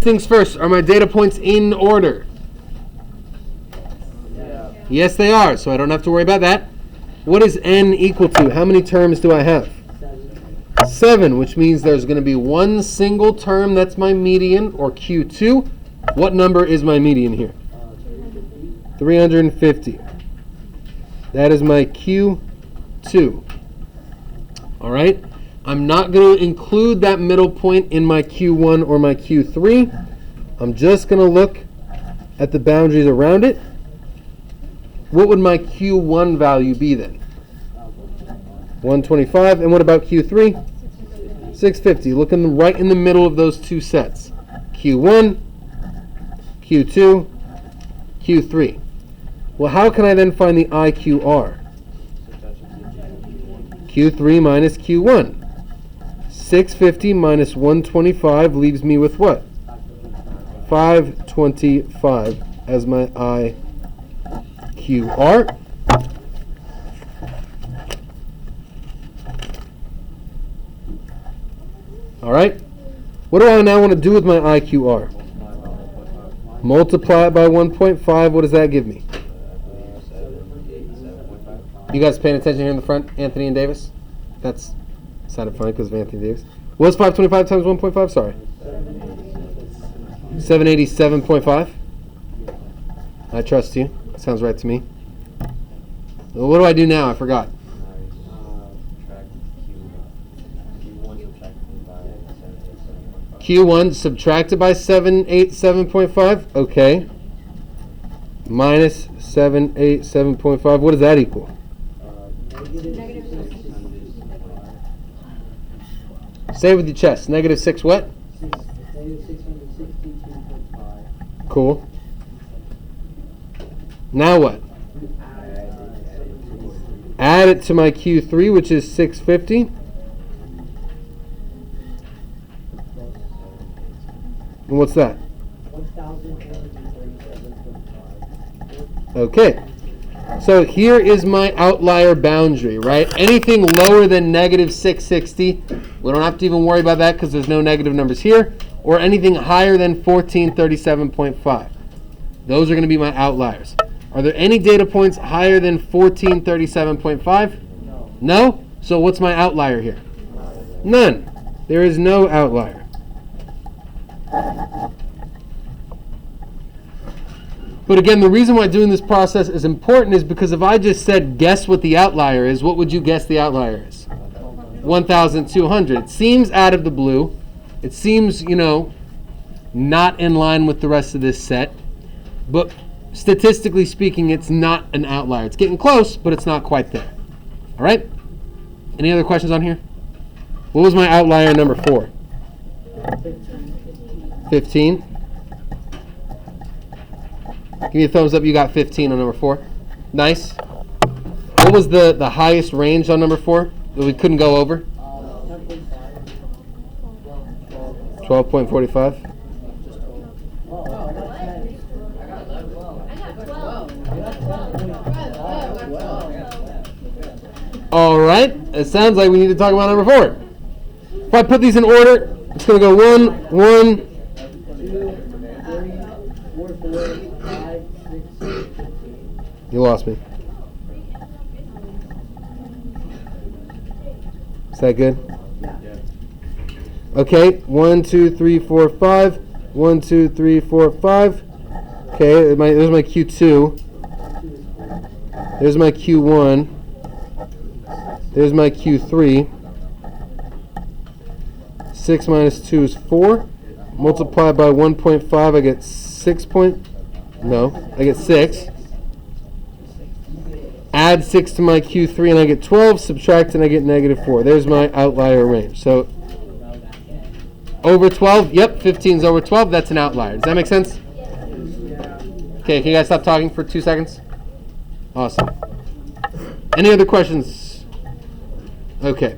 Things first, are my data points in order? Yeah. Yes, they are, so I don't have to worry about that. What is n equal to? How many terms do I have? 7, which means there's going to be one single term that's my median, or Q2. What number is my median here? 350. That is my Q2. All right? I'm not going to include that middle point in my Q1 or my Q3. I'm just going to look at the boundaries around it. What would my Q1 value be then? 125. And what about Q3? 650. Looking right in the middle of those two sets. Q1, Q2, Q3. Well, how can I then find the IQR? Q3 minus Q1. 650 minus 125 leaves me with what? 525 as my IQR. All right. What do I now want to do with my IQR? Multiply it by 1.5. What does that give me? You guys paying attention here in the front, Anthony and Davis? That's sounded funny because of Anthony Davis. What's 525 times 1.5? Sorry. 787.5. I trust you. Sounds right to me. Well, what do I do now? I forgot. Q1 subtracted by 787.5. Okay. Minus 787.5. What does that equal? Say it with your chest. Negative 6 what? Negative 662.5. Cool. Now what? Add it to my Q3, which is 650. And what's that? 1,837.5. Okay. So here is my outlier boundary, right? Anything lower than negative 660, we don't have to even worry about that because there's no negative numbers here, or anything higher than 1437.5. Those are going to be my outliers. Are there any data points higher than 1437.5? No? So what's my outlier here? None. There is no outlier. But again, the reason why doing this process is important is because if I just said guess what the outlier is, what would you guess the outlier is? 1,200. It seems out of the blue. It seems, not in line with the rest of this set. But statistically speaking, it's not an outlier. It's getting close, but it's not quite there. All right? Any other questions on here? What was my outlier number 4? 15. Give me a thumbs up. You got 15 on number 4. Nice. What was the highest range on number 4 that we couldn't go over? 12.45. All right. It sounds like we need to talk about number 4. If I put these in order, it's going to go 1, 1, 2, 3, 4, 5, 6, 7. You lost me. Is that good? Yeah. Okay. 1, 2, 3, 4, 5. 1, 2, 3, 4, 5. Okay. There's my Q2. There's my Q1. There's my Q3. 6 minus 2 is 4. Multiplied by 1.5, I get 6 I get 6. Add 6 to my Q3 and I get 12. Subtract and I get negative 4. There's my outlier range. So over 12, yep, 15 is over 12. That's an outlier. Does that make sense? Okay, can you guys stop talking for 2 seconds? Awesome. Any other questions? Okay.